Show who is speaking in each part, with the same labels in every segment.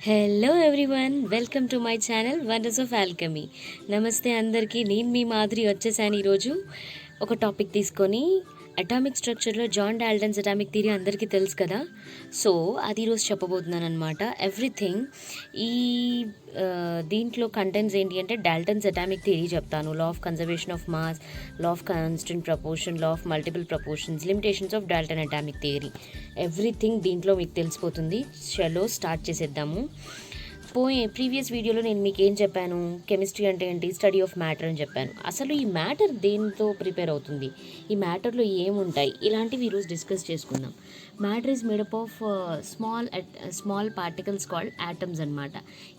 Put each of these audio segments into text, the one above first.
Speaker 1: Hello everyone, welcome to my channel wonders of Alchemy. నమస్తే అందరికీ. నేను మీ మాదిరి వచ్చేసాను ఈరోజు ఒక టాపిక్ తీసుకొని. అటామిక్ స్ట్రక్చర్లో జాన్ డాల్టన్స్ అటామిక్ థియరీ అందరికీ తెలుసు కదా. సో అది ఈరోజు చెప్పబోతున్నాను అనమాట. ఎవ్రీథింగ్ ఈ దీంట్లో కంటెంట్స్ ఏంటి అంటే డాల్టన్స్ అటామిక్ థియరీ చెప్తాను, లా of conservation of mass, law of constant proportion, law of multiple proportions, limitations of Dalton atomic theory. Everything దీంట్లో మీకు తెలిసిపోతుంది. చలో స్టార్ట్ చేసేద్దాము. ప్రీవియస్ వీడియోలో నేను మీకు ఏం చెప్పాను, కెమిస్ట్రీ అంటే ఏంటి, స్టడీ ఆఫ్ మ్యాటర్ అని చెప్పాను. అసలు ఈ మ్యాటర్ దేంతో ప్రిపేర్ అవుతుంది, ఈ మ్యాటర్లో ఏముంటాయి, ఇలాంటివి ఈరోజు డిస్కస్ చేసుకుందాం. Matter is made up of small particles called atoms అనమాట.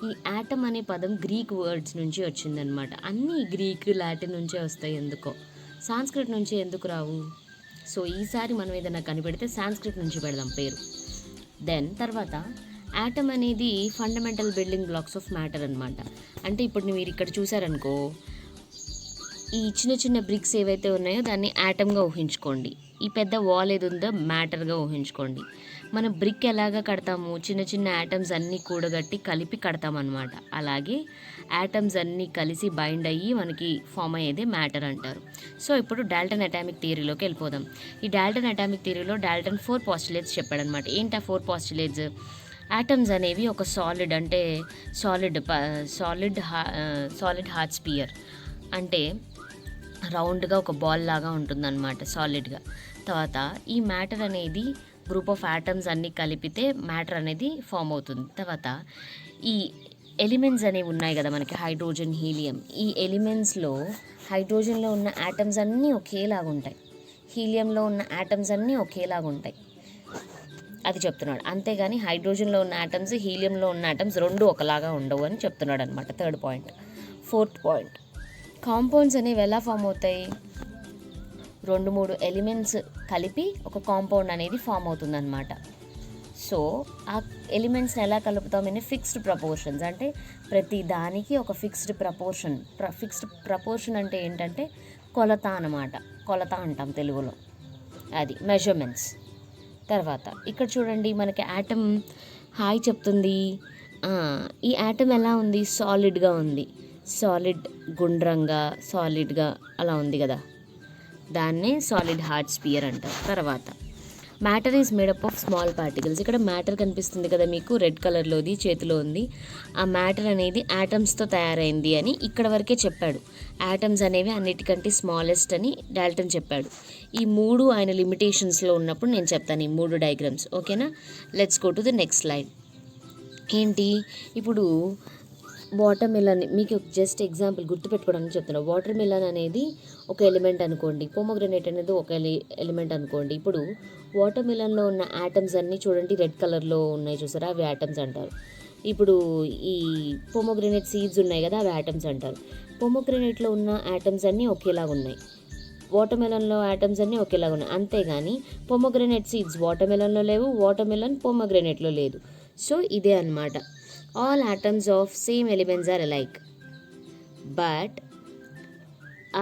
Speaker 1: ఈ యాటమ్ అనే పదం గ్రీక్ వర్డ్స్ నుంచి వచ్చిందనమాట. అన్నీ గ్రీక్, లాటిన్ నుంచే వస్తాయి. ఎందుకో సాంస్క్రిట్ నుంచి ఎందుకు రావు? సో ఈసారి మనం ఏదైనా కనిపెడితే సాంస్క్రిట్ నుంచి పెడదాం పేరు. దెన్ తర్వాత యాటమ్ అనేది fundamental building blocks of matter అనమాట. అంటే ఇప్పుడు మీరు ఇక్కడ చూసారనుకో, ఈ చిన్న చిన్న బ్రిక్స్ ఏవైతే ఉన్నాయో దాన్ని యాటమ్గా ఊహించుకోండి. ఈ పెద్ద వాల్ ఏది ఉందో మ్యాటర్గా ఊహించుకోండి. మనం బ్రిక్ ఎలాగా కడతాము, చిన్న చిన్న యాటమ్స్ అన్నీ కూడగట్టి కలిపి కడతామన్నమాట. అలాగే యాటమ్స్ అన్నీ కలిసి బైండ్ అయ్యి మనకి ఫామ్ అయ్యేదే మ్యాటర్ అంటారు. సో ఇప్పుడు డాల్టన్ అటామిక్ థియరీలోకి వెళ్ళిపోదాం. ఈ డాల్టన్ అటామిక్ థియరీలో డాల్టన్ 4 పాస్టులేట్స్ చెప్పాడనమాట. ఏంటి ఆ 4 పాస్టులేట్స్? యాటమ్స్ అనేవి ఒక సాలిడ్, అంటే సాలిడ్ హార్డ్ స్పియర్, అంటే రౌండ్గా ఒక బాల్ లాగా ఉంటుందన్నమాట, సాలిడ్గా. తర్వాత ఈ మ్యాటర్ అనేది గ్రూప్ ఆఫ్ యాటమ్స్ అన్నీ కలిపితే మ్యాటర్ అనేది ఫామ్ అవుతుంది. తర్వాత ఈ ఎలిమెంట్స్ అనేవి ఉన్నాయి కదా మనకి, హైడ్రోజన్, హీలియం. ఈ ఎలిమెంట్స్లో హైడ్రోజన్లో ఉన్న యాటమ్స్ అన్నీ ఒకేలాగా ఉంటాయి, హీలియంలో ఉన్న యాటమ్స్ అన్నీ ఒకేలాగా ఉంటాయి, అది చెప్తున్నాడు. అంతేగాని హైడ్రోజన్లో ఉన్న యాటమ్స్, హీలియంలో ఉన్న యాటమ్స్ రెండు ఒకలాగా ఉండవు అని చెప్తున్నాడు అనమాట. 3rd point. 4th point, compounds అనేవి ఎలా ఫామ్ అవుతాయి? 2-3 ఎలిమెంట్స్ కలిపి ఒక కాంపౌండ్ అనేది ఫామ్ అవుతుంది అనమాట. సో ఆ ఎలిమెంట్స్ని ఎలా కలుపుతాం? ఫిక్స్డ్ ప్రపోర్షన్స్, అంటే ప్రతి దానికి ఒక ఫిక్స్డ్ ప్రపోర్షన్ అంటే ఏంటంటే కొలత అనమాట. కొలత అంటాం తెలుగులో, అది మెజర్మెంట్స్. తర్వాత ఇక్కడ చూడండి, మనకి యాటమ్ హాయ్ చెప్తుంది. ఈ యాటమ్ ఎలా ఉంది? సాలిడ్గా ఉంది. సాలిడ్, గుండ్రంగా, సాలిడ్గా అలా ఉంది కదా, దాన్నే సాలిడ్ హార్డ్ స్పియర్ అంటారు. తర్వాత matter is made up of small particles. ఇక్కడ మ్యాటర్ కనిపిస్తుంది కదా మీకు, రెడ్ కలర్లోది చేతిలో ఉంది. ఆ మ్యాటర్ అనేది యాటమ్స్తో తయారైంది అని ఇక్కడ వరకే చెప్పాడు. యాటమ్స్ అనేవి అన్నిటికంటే స్మాలెస్ట్ అని డాల్టన్ చెప్పాడు. ఈ 3 ఆయన లిమిటేషన్స్లో ఉన్నప్పుడు నేను చెప్తాను ఈ 3 డయాగ్రామ్స్. ఓకేనా? Let's go to the next slide. ఏంటి ఇప్పుడు వాటర్ మిలన్, మీకు జస్ట్ ఎగ్జాంపుల్ గుర్తుపెట్టుకోవడానికి చెప్తున్నాను. వాటర్ మిలన్ అనేది ఒక ఎలిమెంట్ అనుకోండి, పోమోగ్రనేట్ అనేది ఒక ఎలిమెంట్ అనుకోండి. ఇప్పుడు వాటర్ మిలన్లో ఉన్న యాటమ్స్ అన్నీ చూడండి రెడ్ కలర్లో ఉన్నాయి, చూసారా? అవి యాటమ్స్ అంటారు. ఇప్పుడు ఈ పోమోగ్రనేట్ సీడ్స్ ఉన్నాయి కదా, అవి యాటమ్స్ అంటారు. పోమోగ్రనేట్లో ఉన్న యాటమ్స్ అన్నీ ఒకేలాగా ఉన్నాయి, వాటర్ మెలన్లో యాటమ్స్ అన్నీ ఒకేలాగా ఉన్నాయి. అంతేగాని పోమోగ్రనేట్ సీడ్స్ వాటర్ మెలన్లో లేవు, వాటర్ మెలన్ పోమోగ్రనేట్లో లేదు. సో ఇదే అన్నమాట. All atoms of same elements are alike, but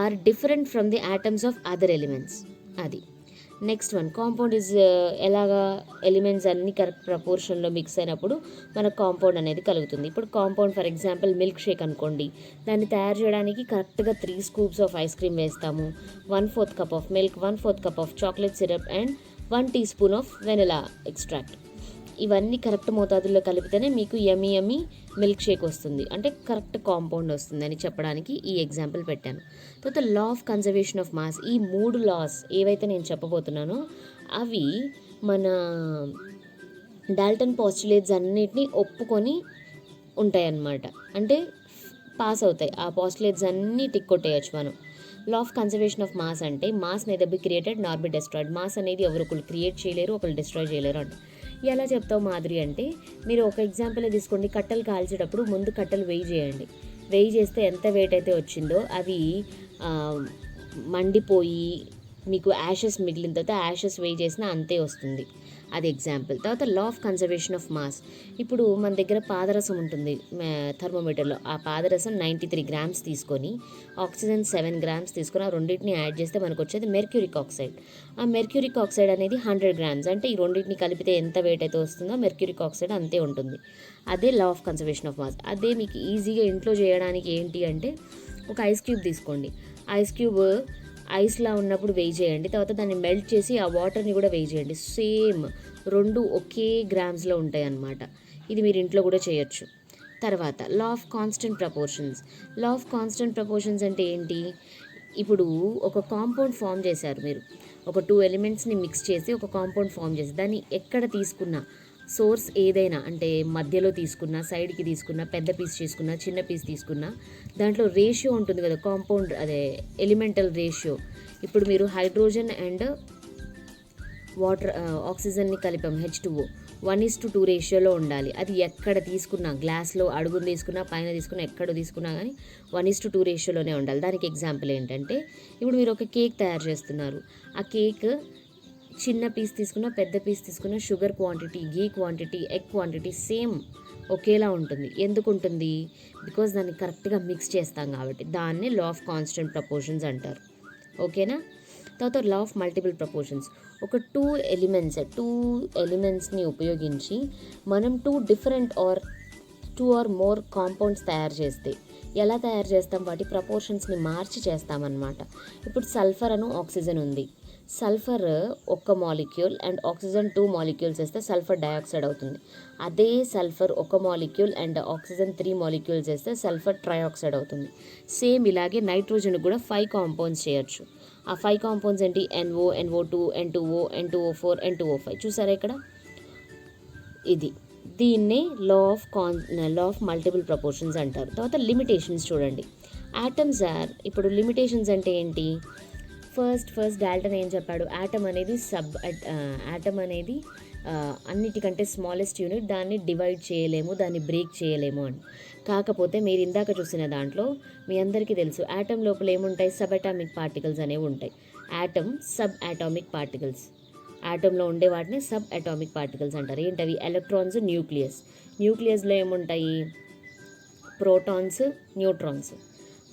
Speaker 1: are different from the atoms of other elements. అది నెక్స్ట్ వన్. కాంపౌండ్ ఇస్ ఎలాగా? ఎలిమెంట్స్ అన్ని కరెక్ట్ ప్రపోర్షన్లో మిక్స్ అయినప్పుడు మనకు కాంపౌండ్ అనేది కలుగుతుంది. ఇప్పుడు compound for example milk shake అనుకోండి, దాన్ని తయారు చేయడానికి కరెక్ట్గా 3 scoops ఆఫ్ ఐస్ క్రీమ్ వేస్తాము, 1/4 cup of milk, 1/4 cup of chocolate syrup and 1 teaspoon of vanilla extract. ఇవన్నీ కరెక్ట్ మోతాదుల్లో కలిపితేనే మీకు యమ్మీ మిల్క్ షేక్ వస్తుంది, అంటే కరెక్ట్ కాంపౌండ్ వస్తుంది అని చెప్పడానికి ఈ ఎగ్జాంపుల్ పెట్టాను. తర్వాత లా ఆఫ్ కన్జర్వేషన్ ఆఫ్ మాస్. ఈ 3 లాస్ ఏవైతే నేను చెప్పబోతున్నానో అవి మన డాల్టన్ పాస్టులేట్స్ అన్నిటినీ ఒప్పుకొని ఉంటాయన్నమాట, అంటే పాస్ అవుతాయి. ఆ పాస్టులేట్స్ అన్నీ టిక్ కొట్టేయచ్చు మనం. Law of conservation of mass అంటే mass neither be created nor be destroyed. Mass అనేది ఎవరు ఒకరు క్రియేట్ చేయలేరు, ఒకరు డిస్ట్రాయ్ చేయలేరు అంట. ఎలా చెప్తావు మాదిరి అంటే, మీరు ఒక ఎగ్జాంపుల్ తీసుకోండి. కట్టెలు కాల్చేటప్పుడు ముందు కట్టెలు వేయి చేయండి. వేయి చేస్తే ఎంత వెయిట్ అయితే వచ్చిందో అవి మండిపోయి మీకు యాషెస్ మిగిలిన తర్వాత యాషెస్ వేయి చేసినా అంతే వస్తుంది. అది ఎగ్జాంపుల్. తర్వాత లా ఆఫ్ కన్జర్వేషన్ ఆఫ్ మాస్. ఇప్పుడు మన దగ్గర పాదరసం ఉంటుంది థర్మోమీటర్లో. ఆ పాదరసం 93 గ్రామ్స్ తీసుకొని ఆక్సిజన్ 7 గ్రామ్స్ తీసుకొని ఆ రెండింటిని యాడ్ చేస్తే మనకు వచ్చేది మెర్క్యూరిక్ ఆక్సైడ్. ఆ మెర్క్యూరిక్ ఆక్సైడ్ అనేది 100 గ్రామ్స్. అంటే ఈ రెండింటిని కలిపితే ఎంత వెయిట్ అయితే వస్తుందో మెర్క్యూరిక్ ఆక్సైడ్ అంతే ఉంటుంది. అదే లా ఆఫ్ కన్జర్వేషన్ ఆఫ్ మాస్. అదే మీకు ఈజీగా ఇంట్లో చేయడానికి ఏంటి అంటే ఒక ఐస్ క్యూబ్ తీసుకోండి. ఐస్ క్యూబ్ ఐస్లా ఉన్నప్పుడు వేయి చేయండి. తర్వాత దాన్ని మెల్ట్ చేసి ఆ వాటర్ని కూడా వేయి చేయండి. సేమ్ రెండు ఒకే గ్రామ్స్లో ఉంటాయి అన్నమాట. ఇది మీరు ఇంట్లో కూడా చేయొచ్చు. తర్వాత law of constant proportions. Law of constant proportions అంటే ఏంటి? ఇప్పుడు ఒక కాంపౌండ్ ఫామ్ చేశారు మీరు. ఒక 2 ఎలిమెంట్స్ని మిక్స్ చేసి ఒక కాంపౌండ్ ఫామ్ చేసి దాన్ని ఎక్కడ తీసుకున్నా సోర్స్ ఏదైనా అంటే మధ్యలో తీసుకున్నా, సైడ్కి తీసుకున్నా, పెద్ద పీస్ తీసుకున్నా, చిన్న పీస్ తీసుకున్నా దాంట్లో రేషియో ఉంటుంది కదా, కాంపౌండ్ అదే ఎలిమెంటల్ రేషియో. ఇప్పుడు మీరు హైడ్రోజన్ అండ్ వాటర్ ఆక్సిజన్ని కలిపాం H2O 1:2 రేషియోలో ఉండాలి. అది ఎక్కడ తీసుకున్నా, గ్లాస్లో అడుగును తీసుకున్నా, పైన తీసుకున్నా, ఎక్కడ తీసుకున్నా కానీ 1:2 రేషియోలోనే ఉండాలి. దానికి ఎగ్జాంపుల్ ఏంటంటే ఇప్పుడు మీరు ఒక కేక్ తయారు చేస్తున్నారు. ఆ కేక్ చిన్న పీస్ తీసుకున్నా, పెద్ద పీస్ తీసుకున్నా, షుగర్ క్వాంటిటీ, ఘీ క్వాంటిటీ, ఎగ్ క్వాంటిటీ సేమ్ ఒకేలా ఉంటుంది. ఎందుకు ఉంటుంది? బికాజ్ దాన్ని కరెక్ట్గా మిక్స్ చేస్తాం కాబట్టి. దాన్ని లా ఆఫ్ కాన్స్టెంట్ ప్రపోర్షన్స్ అంటారు. ఓకేనా? తర్వాత లా ఆఫ్ మల్టిపుల్ ప్రపోర్షన్స్. ఒక టూ ఎలిమెంట్స్ని ఉపయోగించి మనం టూ ఆర్ మోర్ కాంపౌండ్స్ తయారు చేస్తే ఎలా తయారు చేస్తాం? వాటి ప్రపోర్షన్స్ని మార్చి చేస్తామన్నమాట. ఇప్పుడు సల్ఫర్ అను ఆక్సిజన్ ఉంది. సల్ఫర్ ఒక మాలిక్యూల్ అండ్ ఆక్సిజన్ 2 మాలిక్యూల్స్ వేస్తే సల్ఫర్ డయాక్సైడ్ అవుతుంది. అదే సల్ఫర్ ఒక మాలిక్యూల్ అండ్ ఆక్సిజన్ 3 మాలిక్యూల్స్ వేస్తే సల్ఫర్ ట్రయాక్సైడ్ అవుతుంది. సేమ్ ఇలాగే నైట్రోజన్ కూడా 5 కాంపౌండ్స్ చేయొచ్చు. ఆ 5 కాంపౌండ్స్ ఏంటి? NO, NO2, N2O, N2O4, N2O5. చూసారా ఇక్కడ? ఇది దీన్నే లా ఆఫ్ మల్టిపుల్ ప్రపోర్షన్స్ అంటారు. తర్వాత లిమిటేషన్స్ చూడండి. ఇప్పుడు లిమిటేషన్స్ అంటే ఏంటి? ఫస్ట్ డాల్టన్ ఏం చెప్పాడు? యాటమ్ అనేది అన్నిటికంటే స్మాలెస్ట్ యూనిట్, దాన్ని డివైడ్ చేయలేము, దాన్ని బ్రేక్ చేయలేము అని. కాకపోతే మీరు ఇందాక చూసిన దాంట్లో మీ అందరికీ తెలుసు యాటమ్ లోపల ఏముంటాయి? సబ్ అటామిక్ పార్టికల్స్ అనేవి ఉంటాయి. సబ్ అటామిక్ పార్టికల్స్, యాటంలో ఉండే వాటిని సబ్ అటామిక్ పార్టికల్స్ అంటారు. ఏంటవి? ఎలక్ట్రాన్స్, న్యూక్లియస్లో ఏముంటాయి? Protons, neutrons.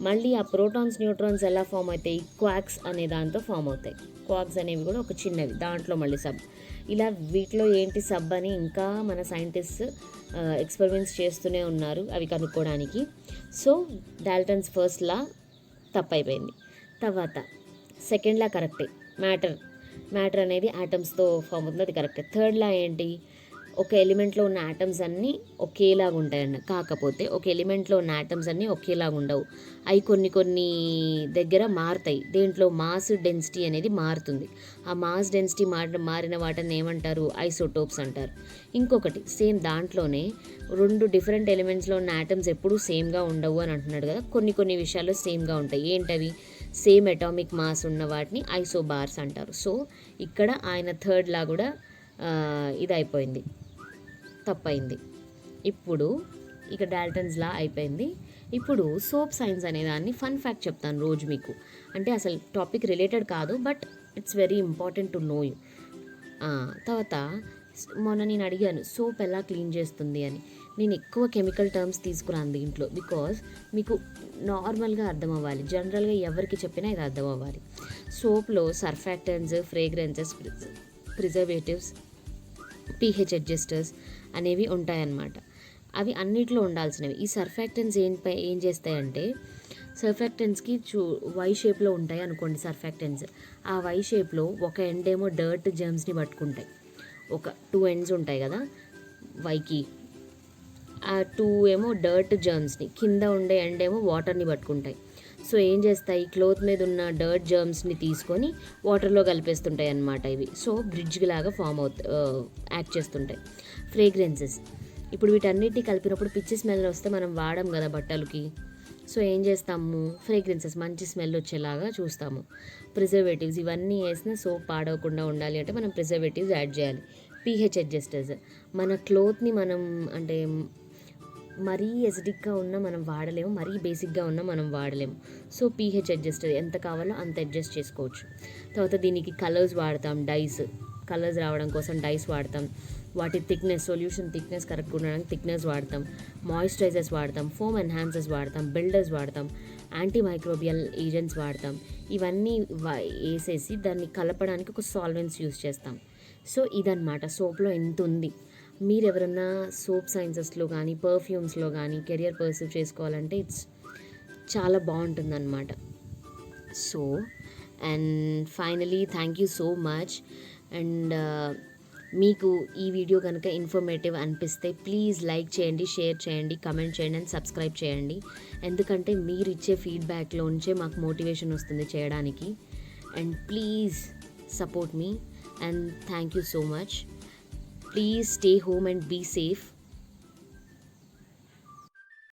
Speaker 1: మళ్ళీ ఆ ప్రోటాన్స్, న్యూట్రాన్స్ ఎలా ఫామ్ అవుతాయి? క్వాక్స్ అనే దాంతో ఫామ్ అవుతాయి. క్వాక్స్ అనేవి కూడా ఒక చిన్నవి, దాంట్లో మళ్ళీ సబ్. ఇలా వీటిలో ఏంటి సబ్ అని ఇంకా మన సైంటిస్ట్ ఎక్స్పెరిమెంట్స్ చేస్తూనే ఉన్నారు అవి కనుక్కోవడానికి. సో డాల్టన్స్ ఫస్ట్ లా తప్పైపోయింది. తర్వాత సెకండ్ లా కరెక్టే. మ్యాటర్ అనేది యాటమ్స్తో ఫామ్ అవుతుంది, అది కరెక్టే. థర్డ్ లా ఏంటి? ఒక ఎలిమెంట్లో ఉన్న యాటమ్స్ అన్నీ ఒకేలాగా ఉంటాయన్న. కాకపోతే ఒక ఎలిమెంట్లో ఉన్న యాటమ్స్ అన్నీ ఒకేలాగా ఉండవు. అవి కొన్ని దగ్గర మారుతాయి. దేంట్లో? మాస్ డెన్సిటీ అనేది మారుతుంది. ఆ మాస్ డెన్సిటీ మారిన వాటిని ఏమంటారు? ఐసోటోప్స్ అంటారు. ఇంకొకటి సేమ్ దాంట్లోనే 2 డిఫరెంట్ ఎలిమెంట్స్లో ఉన్న యాటమ్స్ ఎప్పుడూ సేమ్గా ఉండవు అని అంటున్నాడు కదా. కొన్ని విషయాల్లో సేమ్గా ఉంటాయి. ఏంటవి? సేమ్ అటామిక్ మాస్ ఉన్న వాటిని ఐసోబార్స్ అంటారు. సో ఇక్కడ ఆయన థర్డ్ లా కూడా ఇది అయిపోయింది, తప్పైంది. ఇప్పుడు ఇక డాల్టన్స్ లా అయిపోయింది. ఇప్పుడు సోప్ సైన్స్ అనే దాన్ని ఫన్ ఫ్యాక్ట్ చెప్తాను రోజు మీకు. అంటే అసలు టాపిక్ రిలేటెడ్ కాదు, but it's very important to know you. తర్వాత మొన్న నేను అడిగాను సోప్ ఎలా క్లీన్ చేస్తుంది అని. నేను ఎక్కువ కెమికల్ టర్మ్స్ తీసుకున్నాను దీంట్లో, బికాజ్ మీకు నార్మల్గా అర్థం అవ్వాలి. జనరల్గా ఎవరికి చెప్పినా ఇది అర్థం అవ్వాలి. సోప్లో సర్ఫాక్టెంట్స్, ఫ్రేగ్రెన్సెస్, ప్రిజర్వేటివ్స్, pH అడ్జస్టర్స్ అనేవి ఉంటాయన్నమాట. అవి అన్నిట్లో ఉండాల్సినవి. ఈ సర్ఫాక్టెంట్స్ ఏం చేస్తాయంటే, సర్ఫాక్టెంట్స్కి వై షేప్లో ఉంటాయి అనుకోండి సర్ఫాక్టెంట్స్. ఆ వై షేప్లో ఒక ఎండ్ ఏమో డర్ట్ జర్మ్స్ని పట్టుకుంటాయి. ఒక 2 ఎండ్స్ ఉంటాయి కదా వైకి, ఆ 2 ఏమో డర్ట్ జర్మ్స్ని, కింద ఉండే ఎండ్ ఏమో వాటర్ని పట్టుకుంటాయి. సో ఏం చేస్తాయి? క్లోత్ మీద ఉన్న డర్ట్ జర్మ్స్ని తీసుకొని వాటర్లో కలిపేస్తుంటాయి అన్నమాట ఇవి. సో బ్రిడ్జ్ లాగా యాక్ట్ చేస్తుంటాయి. ఫ్రేగ్రెన్సెస్, ఇప్పుడు వీటన్నిటిని కలిపినప్పుడు పిచ్చి స్మెల్ వస్తే మనం వాడం కదా బట్టలకి. సో ఏం చేస్తాము? ఫ్రేగ్రెన్సెస్ మంచి స్మెల్ వచ్చేలాగా చూస్తాము. ప్రిజర్వేటివ్స్, ఇవన్నీ వేసిన సోప్ పాడవకుండా ఉండాలి అంటే మనం ప్రిజర్వేటివ్స్ యాడ్ చేయాలి. pH అడ్జస్టర్స్, మన క్లోత్ని మనం అంటే మరీ ఎసిడిక్గా ఉన్నా మనం వాడలేము, మరీ బేసిక్గా ఉన్నా మనం వాడలేము. సో pH అడ్జస్టర్ ఎంత కావాలో అంత అడ్జస్ట్ చేసుకోవచ్చు. తర్వాత దీనికి కలర్స్ వాడతాం, డైస్, కలర్స్ రావడం కోసం డైస్ వాడతాం, వాటి థిక్నెస్ సొల్యూషన్ థిక్నెస్ కరెక్ట్గా ఉండడానికి థిక్నెస్ వాడతాం, మాయిశ్చరైజర్స్ వాడతాం, ఫోమ్ ఎన్హాన్సర్స్ వాడతాం, బిల్డర్స్ వాడతాం, యాంటీ మైక్రోబియల్ ఏజెంట్స్ వాడతాం. ఇవన్నీ వేసేసి దాన్ని కలపడానికి ఒక సాల్వెంట్స్ యూస్ చేస్తాం. సో ఇదన్నమాట, సోప్లో ఇంత ఉంది. మీరు ఎవరన్నా సోప్ సైన్సెస్లో కానీ పర్ఫ్యూమ్స్లో కానీ కెరియర్ పర్సూ చేసుకోవాలంటే చాలా బాగుంటుందన్నమాట. So and finally thank you so much. And మీకు ఈ వీడియో కనుక ఇన్ఫర్మేటివ్ అనిపిస్తే ప్లీజ్ లైక్ చేయండి, షేర్ చేయండి, కమెంట్ చేయండి అండ్ సబ్స్క్రైబ్ చేయండి. ఎందుకంటే మీరు ఇచ్చే ఫీడ్బ్యాక్లోంచే మాకు మోటివేషన్ వస్తుంది చేయడానికి. అండ్ ప్లీజ్ సపోర్ట్ మీ and thank you so much. Please stay home and be safe.